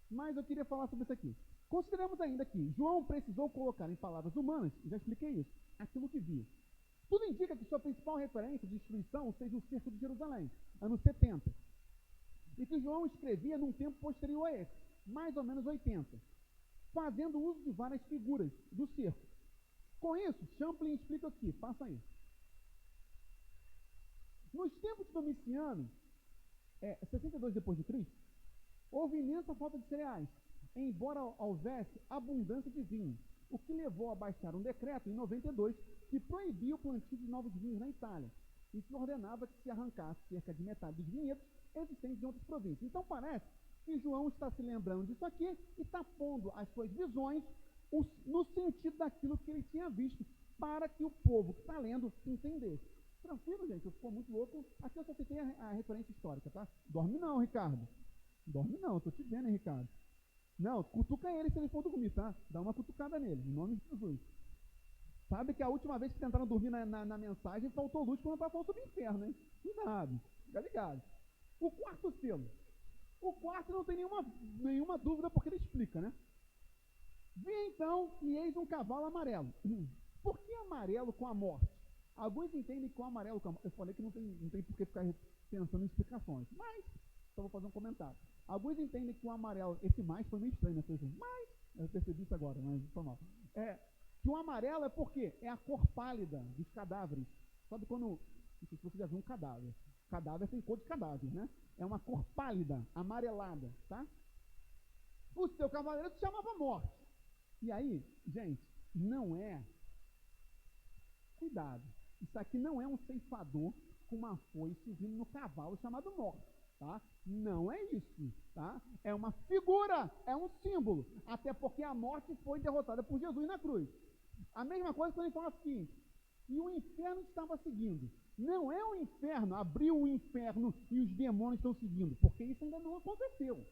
Mas eu queria falar sobre isso aqui. Consideramos ainda que João precisou colocar em palavras humanas, já expliquei isso, aquilo que viu. Tudo indica que sua principal referência de destruição seja o cerco de Jerusalém, anos 70. E que João escrevia num tempo posterior a esse, mais ou menos 80, fazendo uso de várias figuras do cerco. Com isso, Champlin explica aqui, passa aí. Nos tempos de Domiciano, 62 depois de Cristo, houve imensa falta de cereais, embora houvesse abundância de vinho, o que levou a baixar um decreto em 92 que proibia o plantio de novos vinhos na Itália e que ordenava que se arrancasse cerca de metade dos vinhedos existentes em outras províncias. Então parece que João está se lembrando disso aqui e está pondo as suas visões no sentido daquilo que ele tinha visto, para que o povo que está lendo entendesse. Tranquilo, gente? Eu ficou muito louco. Aqui eu só citei a referência histórica, tá? Dorme não, Ricardo. Dorme não, eu tô te vendo, hein, Ricardo. Não, cutuca ele se ele for dormir, tá? Dá uma cutucada nele, em nome de Jesus. Sabe que a última vez que tentaram dormir na mensagem, faltou luz quando eu estava falando sobre o inferno, hein? Cuidado, fica ligado. O quarto selo. O quarto não tem nenhuma dúvida porque ele explica, né? Vi então e eis um cavalo amarelo. Por que amarelo com a morte? Alguns entendem que o amarelo com a morte. Eu falei que não tem por que ficar pensando em explicações, mas só vou fazer um comentário. Alguns entendem que o amarelo, esse mais foi meio estranho, né? Mas, eu percebi isso agora, mas foi mal. Que o amarelo é porque é a cor pálida dos cadáveres. Sabe quando, não sei se você já viu um cadáver. Cadáver tem cor de cadáver, né? É uma cor pálida, amarelada, tá? O seu cavaleiro se chamava morte. E aí, gente, não é... Cuidado. Isso aqui não é um ceifador com uma foice vindo no cavalo chamado morte, tá? Não é isso, tá? É uma figura, é um símbolo. Até porque a morte foi derrotada por Jesus na cruz. A mesma coisa quando ele fala o seguinte: e o inferno estava seguindo. Não é o inferno, abriu o inferno e os demônios estão seguindo, porque isso ainda não aconteceu.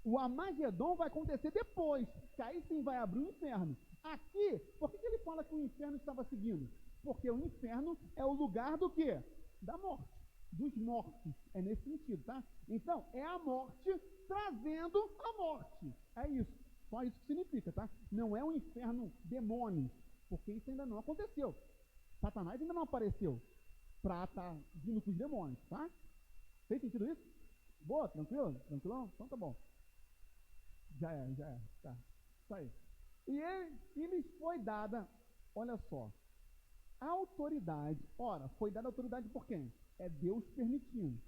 O Armagedon vai acontecer depois, que aí sim vai abrir o inferno. Aqui, por que ele fala que o inferno estava seguindo? Porque o inferno é o lugar do quê? Da morte, dos mortos. É nesse sentido, tá? Então, é a morte trazendo a morte. É isso. Só isso que significa, tá? Não é o inferno demônio, porque isso ainda não aconteceu. Satanás ainda não apareceu para estar vindo com os demônios, tá? Fez sentido isso? Boa, tranquilo? Tranquilão? Então tá bom. Já é, tá. Isso aí. E lhes foi dada, olha só, a autoridade. Ora, foi dada autoridade por quem? É Deus permitindo.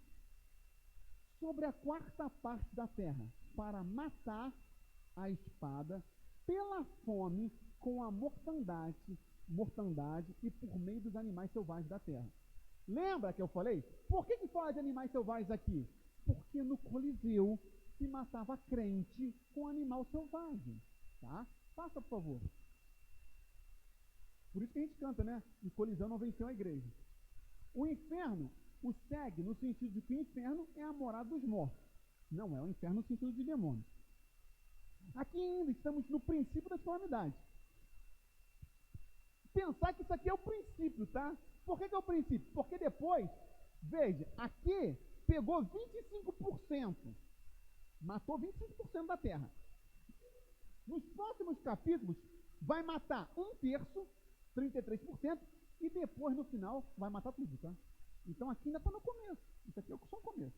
Sobre a quarta parte da terra, para matar a espada pela fome com a mortandade e por meio dos animais selvagens da terra. Lembra que eu falei? Por que fala de animais selvagens aqui? Porque no Coliseu se matava crente com animal selvagem. Tá? Passa, por favor. Por isso que a gente canta, né? O Coliseu não venceu a igreja. O inferno o segue no sentido de que o inferno é a morada dos mortos. Não é o inferno no sentido de demônio. Aqui ainda estamos no princípio da calamidade. Pensar que isso aqui é o princípio, tá? Por que é o princípio? Porque depois, veja, aqui pegou 25%, matou 25% da terra. Nos próximos capítulos, vai matar 1/3, 33%, e depois, no final, vai matar tudo, tá? Então, aqui ainda está no começo. Isso aqui é só o começo.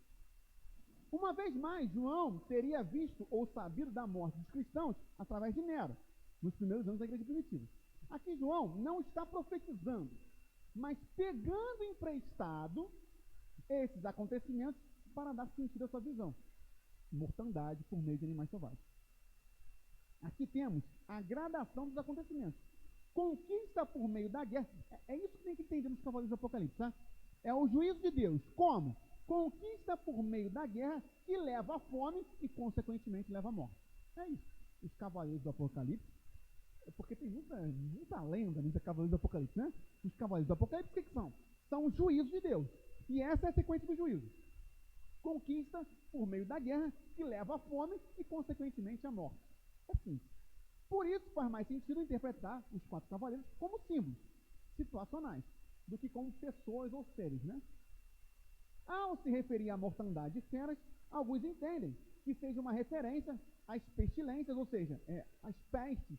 Uma vez mais, João teria visto ou sabido da morte dos cristãos através de Nero, nos primeiros anos da igreja primitiva. Aqui, João não está profetizando, mas pegando emprestado esses acontecimentos para dar sentido à sua visão. Mortandade por meio de animais selvagens. Aqui temos a gradação dos acontecimentos. Conquista por meio da guerra. É isso que tem que entender nos Cavaleiros do Apocalipse, tá? É o juízo de Deus. Como? Conquista por meio da guerra que leva à fome e, consequentemente, leva à morte. É isso. Os Cavaleiros do Apocalipse, porque tem muita lenda, muita Cavaleiros do Apocalipse, né? Os Cavaleiros do Apocalipse, o que são? São os juízos de Deus. E essa é a sequência do juízo. Conquista por meio da guerra que leva à fome e, consequentemente, à morte. É simples. Por isso faz mais sentido interpretar os 4 cavaleiros como símbolos situacionais do que como pessoas ou seres, né? Ao se referir à mortandade de feras, alguns entendem que seja uma referência às pestilências, ou seja, às pestes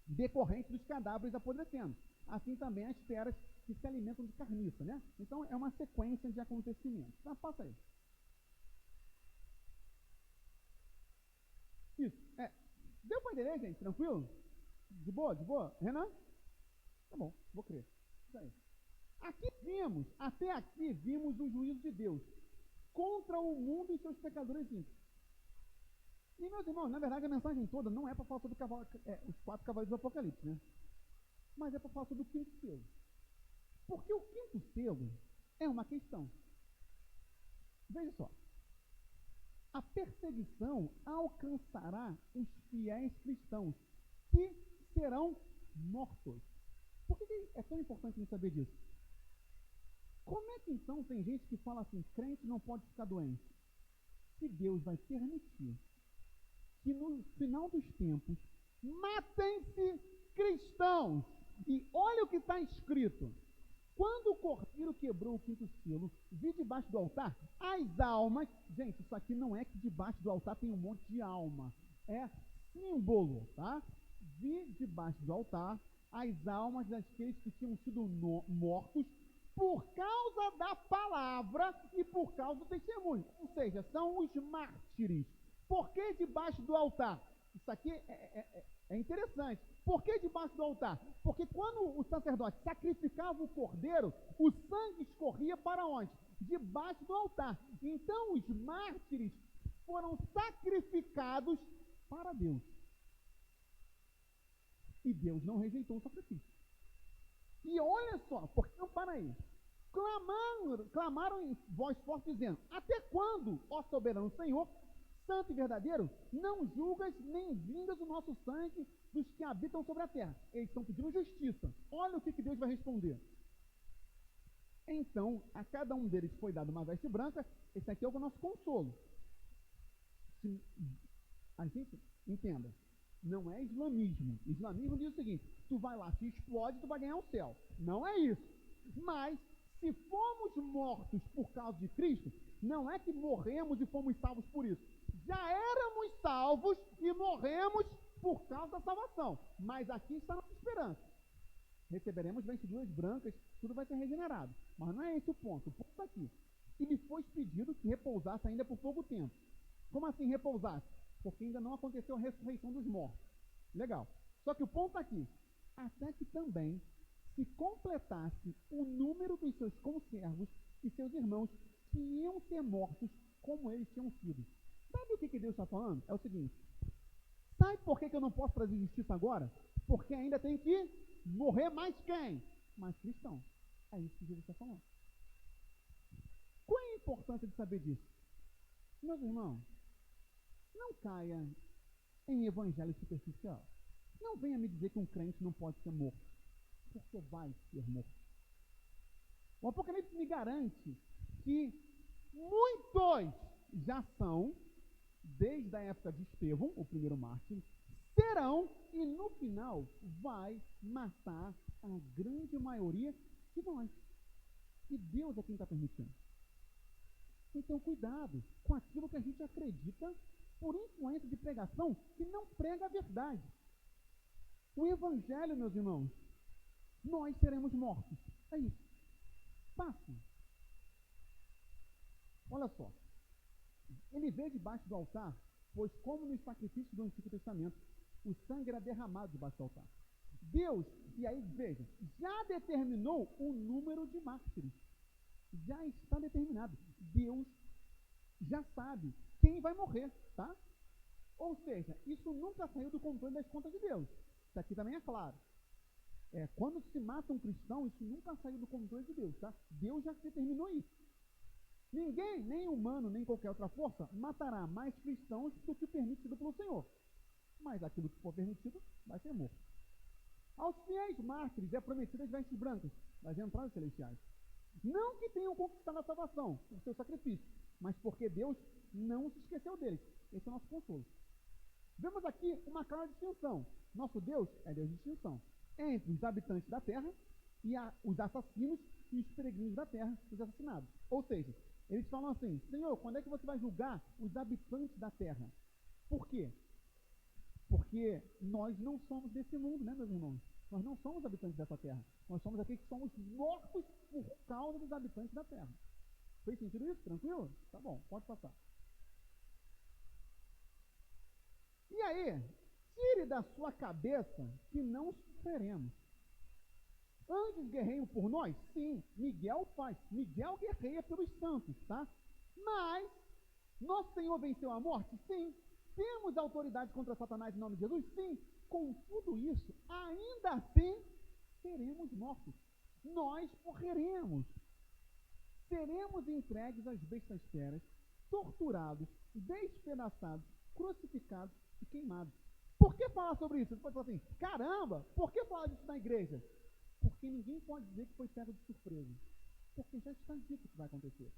decorrentes dos cadáveres apodrecendo. Assim também as feras que se alimentam de carniça, né? Então é uma sequência de acontecimentos. Tá, passa aí. Isso. Deu para entender, gente? Tranquilo? De boa? De boa? Renan? Tá bom, vou crer. Isso aí. Até aqui vimos o juízo de Deus contra o mundo e seus pecadores íntimos. E, meus irmãos, na verdade a mensagem toda não é para falar sobre os 4 cavaleiros do Apocalipse, né? Mas é para falar sobre o 5º selo. Porque o 5º selo é uma questão. Veja só. A perseguição alcançará os fiéis cristãos, que serão mortos. Por que é tão importante a gente saber disso? Como é que então tem gente que fala assim, crente não pode ficar doente? Se Deus vai permitir que no final dos tempos matem-se cristãos. E olha o que está escrito. Quando o cordeiro quebrou o 5º selo, vi debaixo do altar as almas. Gente, isso aqui não é que debaixo do altar tem um monte de alma. É símbolo, tá? Vi debaixo do altar as almas daqueles que tinham sido mortos por causa da palavra e por causa do testemunho. Ou seja, são os mártires. Por que debaixo do altar? Isso aqui é interessante. Por que debaixo do altar? Porque quando o sacerdote sacrificava o cordeiro, o sangue escorria para onde? Debaixo do altar. Então os mártires foram sacrificados para Deus. E Deus não rejeitou o sacrifício. E olha só, porque não para aí. Clamaram em voz forte, dizendo: até quando, ó soberano Senhor, santo e verdadeiro, não julgas nem vingas o nosso sangue dos que habitam sobre a terra? Eles estão pedindo justiça. Olha o que Deus vai responder. Então, a cada um deles foi dado uma veste branca. Esse aqui é o nosso consolo. A gente entenda, não é islamismo. Islamismo diz o seguinte: tu vai lá, se explode, tu vai ganhar o céu. Não é isso. Mas, se fomos mortos por causa de Cristo, não é que morremos e fomos salvos por isso. Já éramos salvos e morremos por causa da salvação. Mas aqui está a nossa esperança. Receberemos vestiduras brancas, tudo vai ser regenerado. Mas não é esse o ponto. O ponto está aqui. E lhe foi pedido que repousasse ainda por pouco tempo. Como assim repousasse? Porque ainda não aconteceu a ressurreição dos mortos. Legal. Só que o ponto está aqui. Até que também se completasse o número dos seus conservos e seus irmãos que iam ser mortos como eles tinham sido. Sabe o que Deus está falando? É o seguinte: Sabe por que eu não posso trazer justiça agora? Porque ainda tem que morrer mais quem? Mais cristão. É isso que Jesus está falando. Qual é a importância de saber disso? Meus irmãos, não caia em evangelho superficial. Não venha me dizer que um crente não pode ser morto, porque vai ser morto. O Apocalipse me garante que muitos já são, desde a época de Estevão, o primeiro mártir, serão e no final vai matar a grande maioria de nós. E Deus é quem está permitindo. Então, cuidado com aquilo que a gente acredita por influência de pregação que não prega a verdade. O Evangelho, meus irmãos, nós seremos mortos. É isso. Fácil. Olha só. Ele veio debaixo do altar, pois como nos sacrifícios do Antigo Testamento, o sangue era derramado debaixo do altar. Deus, e aí veja, já determinou o número de mártires. Já está determinado. Deus já sabe quem vai morrer, tá? Ou seja, isso nunca saiu do controle das contas de Deus. Isso aqui também é claro. Quando se mata um cristão, isso nunca saiu do controle de Deus, tá? Deus já determinou isso. Ninguém, nem humano, nem qualquer outra força, matará mais cristãos do que permitido pelo Senhor. Mas aquilo que for permitido vai ser morto. Aos fiéis mártires é prometido as vestes brancas das entradas celestiais. Não que tenham conquistado a salvação por seu sacrifício, mas porque Deus não se esqueceu deles. Esse é o nosso consolo. Vemos aqui uma clara distinção. Nosso Deus é Deus de distinção entre os habitantes da terra e os assassinos e os peregrinos da terra, os assassinados. Ou seja, eles falam assim: Senhor, quando é que você vai julgar os habitantes da terra? Por quê? Porque nós não somos desse mundo, né, meus irmãos? Nós não somos habitantes dessa terra. Nós somos aqueles que somos mortos por causa dos habitantes da terra. Fez sentido isso? Tranquilo? Tá bom, pode passar. E aí, tire da sua cabeça que não sofreremos. Anjos guerreiam por nós? Sim, Miguel faz. Miguel guerreia pelos santos, tá? Mas, nosso Senhor venceu a morte? Sim. Temos autoridade contra Satanás em nome de Jesus? Sim. Com tudo isso, ainda assim, seremos mortos. Nós morreremos. Seremos entregues às bestas feras, torturados, despedaçados, crucificados e queimados. Por que falar sobre isso? Você pode falar assim: caramba, por que falar disso na igreja? Porque ninguém pode dizer que foi pego de surpresa. Porque já está dito que vai acontecer.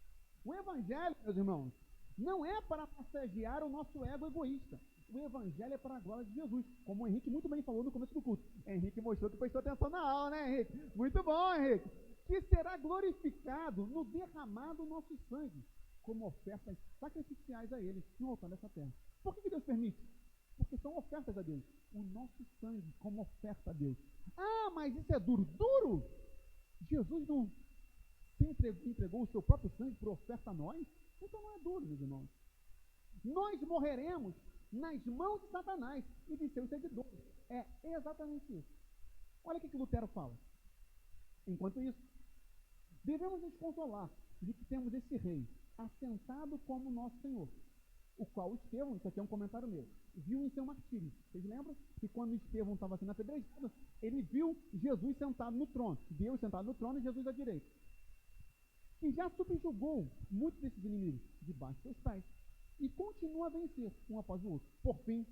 O Evangelho, meus irmãos, não é para massagear o nosso ego egoísta. O Evangelho é para a glória de Jesus. Como o Henrique muito bem falou no começo do culto. Henrique mostrou que prestou atenção na aula, né, Henrique? Muito bom, Henrique. Que será glorificado no derramado nosso sangue, como ofertas sacrificiais a Ele no altar dessa terra. Por que Deus permite? Porque são ofertas a Deus. O nosso sangue como oferta a Deus. Ah, mas isso é duro. Duro? Jesus não entregou o seu próprio sangue por oferta a nós? Então não é duro, meus irmãos. Nós morreremos nas mãos de Satanás e de seus seguidores. É exatamente isso. Olha o que Lutero fala. Enquanto isso, devemos nos consolar de que temos esse rei assentado como nosso Senhor, o qual Estevão, isso aqui é um comentário meu, viu em seu martírio. Vocês lembram que quando Estevão estava sendo apedrejado, ele viu Jesus sentado no trono, Deus sentado no trono e Jesus à direita, que já subjugou muitos desses inimigos debaixo dos seus pés e continua a vencer um após o outro. Por fim,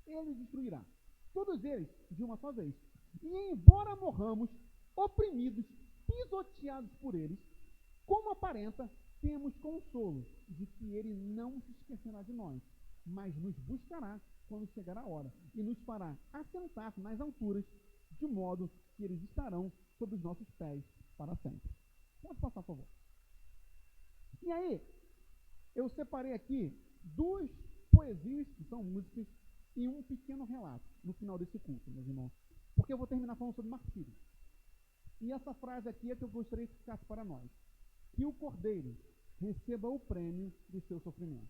ele destruirá todos eles de uma só vez. E embora morramos oprimidos, pisoteados por eles, como aparenta, temos consolo de que ele não se esquecerá de nós, mas nos buscará quando chegar a hora e nos fará assentar nas alturas, de modo que eles estarão sob os nossos pés para sempre. Pode passar, por favor. E aí, eu separei aqui duas poesias, que são músicas, e um pequeno relato no final desse culto, meus irmãos, porque eu vou terminar falando sobre martírio. E essa frase aqui é que eu gostaria que ficasse para nós: que o Cordeiro receba o prêmio do seu sofrimento.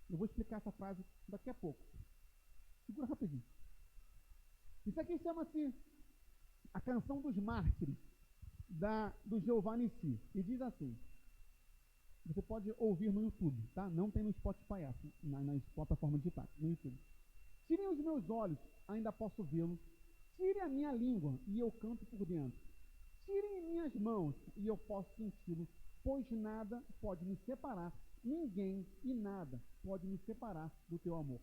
Eu vou explicar essa frase daqui a pouco. Segura rapidinho. Isso aqui chama-se a Canção dos Mártires, do Giovanni Si, e diz assim. Você pode ouvir no YouTube, tá? Não tem no Spotify, nas plataformas digitais, no YouTube. Tirem os meus olhos, ainda posso vê-lo. Tire a minha língua, e eu canto por dentro. Tirem minhas mãos, e eu posso senti-lo, pois nada pode me separar, ninguém e nada pode me separar do teu amor.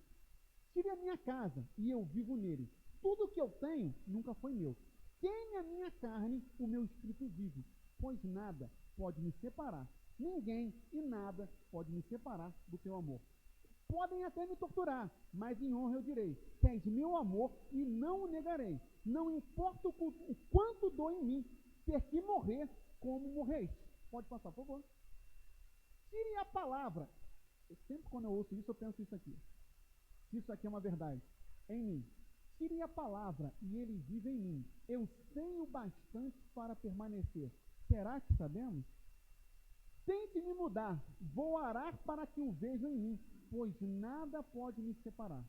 Tire a minha casa, e eu vivo nele. Tudo que eu tenho nunca foi meu. Queime a minha carne, o meu espírito vive, pois nada pode me separar, ninguém e nada pode me separar do teu amor. Podem até me torturar, mas em honra eu direi, que és meu amor e não o negarei. Não importa o quanto dói em mim ter que morrer como morreste. Pode passar, por favor. Tire a palavra. Sempre quando eu ouço isso, eu penso isso aqui. Se isso aqui é uma verdade, em mim. Tire a palavra e ele vive em mim. Eu sei o bastante para permanecer. Será que sabemos? Tente me mudar. Vou arar para que o vejam em mim, pois nada pode me separar.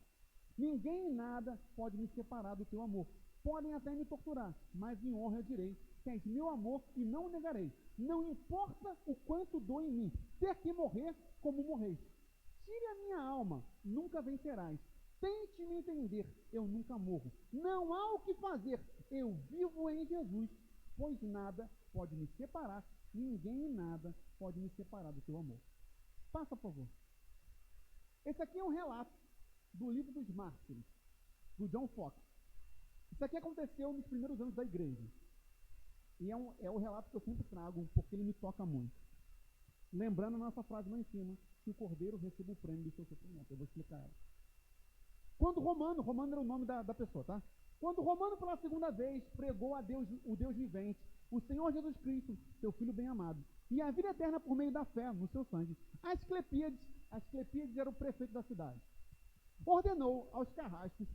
Ninguém e nada pode me separar do teu amor. Podem até me torturar, mas em honra eu direi, que és meu amor e não o negarei. Não importa o quanto dói em mim, ter que morrer como morreste. Tire a minha alma, nunca vencerás. Tente me entender, eu nunca morro. Não há o que fazer, eu vivo em Jesus, pois nada pode me separar, ninguém e nada pode me separar do teu amor. Passa, por favor. Esse aqui é um relato do livro dos Mártires, do John Fox. Isso aqui aconteceu nos primeiros anos da igreja. E é o relato que eu sempre trago, porque ele me toca muito. Lembrando a nossa frase lá em cima, que o cordeiro recebe o prêmio do seu sofrimento. Eu vou explicar ela. Quando Romano era o nome da pessoa, tá? Quando Romano pela segunda vez pregou a Deus, o Deus vivente, o Senhor Jesus Cristo, seu Filho bem-amado, e a vida eterna por meio da fé no seu sangue, Asclepíades era o prefeito da cidade, ordenou aos carrascos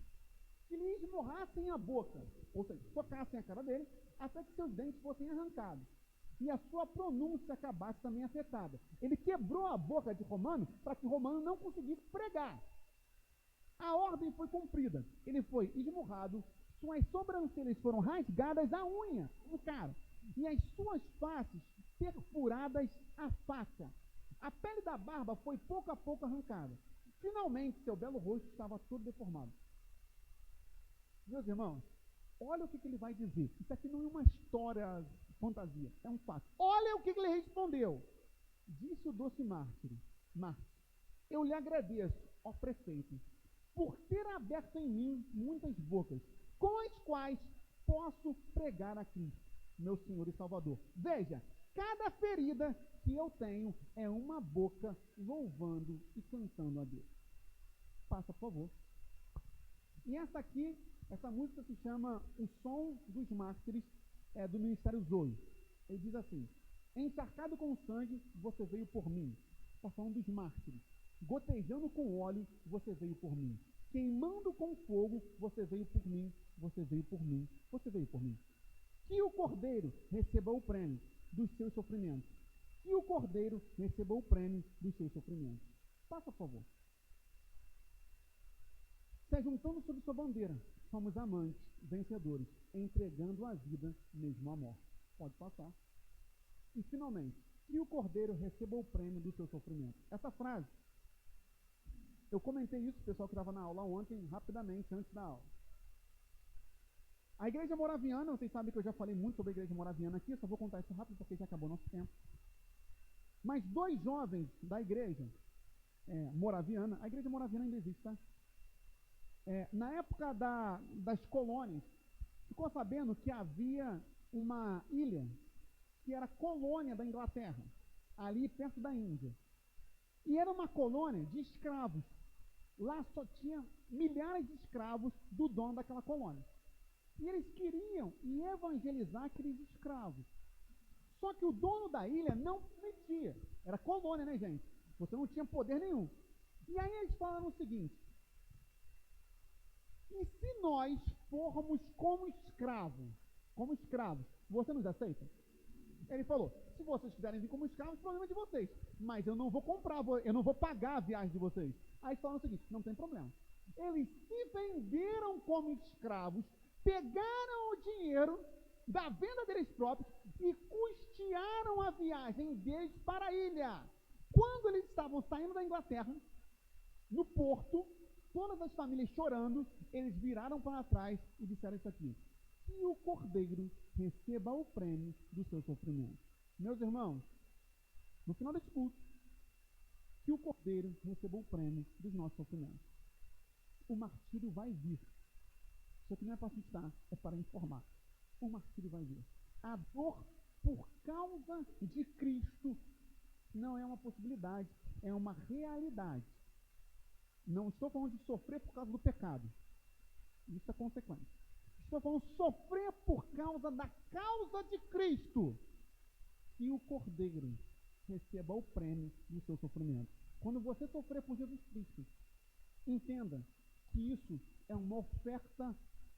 que lhe esmorrassem a boca, ou seja, tocassem a cara dele, até que seus dentes fossem arrancados, e a sua pronúncia acabasse também afetada. Ele quebrou a boca de Romano para que Romano não conseguisse pregar. A ordem foi cumprida. Ele foi esmurrado, suas sobrancelhas foram rasgadas à unha, o cara, e as suas faces perfuradas à faca. A pele da barba foi pouco a pouco arrancada. Finalmente, seu belo rosto estava todo deformado. Meus irmãos, olha o que ele vai dizer. Isso aqui não é uma história fantasia, é um fato. Olha o que ele respondeu. Disse o doce Mártir, eu lhe agradeço, ó prefeito, por ter aberto em mim muitas bocas, com as quais posso pregar a Cristo, meu Senhor e Salvador. Veja, cada ferida que eu tenho é uma boca louvando e cantando a Deus. Passa, por favor. E essa música se chama O Som dos Mártires, do Ministério Zoe. Ele diz assim: encharcado com sangue, você veio por mim. Está falando dos mártires. Gotejando com óleo, você veio por mim. Queimando com fogo, você veio por mim. Você veio por mim. Você veio por mim. Que o cordeiro receba o prêmio dos seus sofrimentos. Que o cordeiro receba o prêmio dos seus sofrimentos. Passa, por favor. Se juntando sob sua bandeira, somos amantes, vencedores, entregando a vida mesmo à morte. Pode passar. E, finalmente, que o cordeiro receba o prêmio do seu sofrimento. Essa frase, eu comentei isso, pessoal que estava na aula ontem, rapidamente, antes da aula. A igreja moraviana, vocês sabem que eu já falei muito sobre a igreja moraviana aqui, só vou contar isso rápido porque já acabou nosso tempo. Mas 2 jovens da igreja moraviana, a igreja moraviana ainda existe, tá? Na época das colônias, ficou sabendo que havia uma ilha que era colônia da Inglaterra, ali perto da Índia. E era uma colônia de escravos. Lá só tinha milhares de escravos do dono daquela colônia. E eles queriam evangelizar aqueles escravos. Só que o dono da ilha não permitia. Era colônia, né, gente? Você não tinha poder nenhum. E aí eles falaram o seguinte: e se nós formos como escravos, você nos aceita? Ele falou: se vocês quiserem vir como escravos, o problema é de vocês. Mas eu não vou comprar, eu não vou pagar a viagem de vocês. Aí eles falaram o seguinte: não tem problema. Eles se venderam como escravos, pegaram o dinheiro da venda deles próprios e custearam a viagem deles para a ilha. Quando eles estavam saindo da Inglaterra, no porto, todas as famílias chorando, eles viraram para trás e disseram isso aqui: que o cordeiro receba o prêmio do seu sofrimento. Meus irmãos, no final desse culto, que o cordeiro receba o prêmio dos nossos sofrimentos. O martírio vai vir. Isso aqui não é para assustar, é para informar. O martírio vai vir. A dor por causa de Cristo não é uma possibilidade, é uma realidade. Não estou falando de sofrer por causa do pecado. Isso é consequência. Estou falando de sofrer por causa da causa de Cristo. E o cordeiro receba o prêmio do seu sofrimento. Quando você sofrer por Jesus Cristo, entenda que isso é uma oferta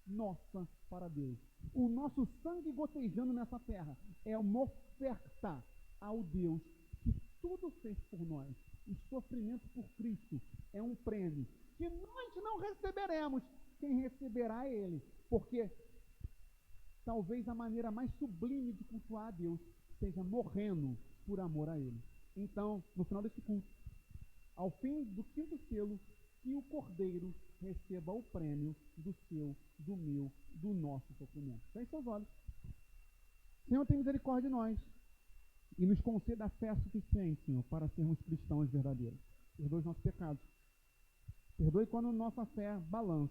nossa para Deus. O nosso sangue gotejando nessa terra é uma oferta ao Deus que tudo fez por nós. O sofrimento por Cristo é um prêmio que nós não receberemos. Quem receberá é Ele. Porque talvez a maneira mais sublime de cultuar a Deus seja morrendo por amor a Ele. Então, no final desse culto, ao fim do quinto selo, que o cordeiro receba o prêmio do seu, do meu, do nosso sofrimento. Feche seus olhos. Senhor, tem misericórdia de nós e nos conceda a fé suficiente, Senhor, para sermos cristãos verdadeiros. Perdoe os nossos pecados. Perdoe quando nossa fé balança.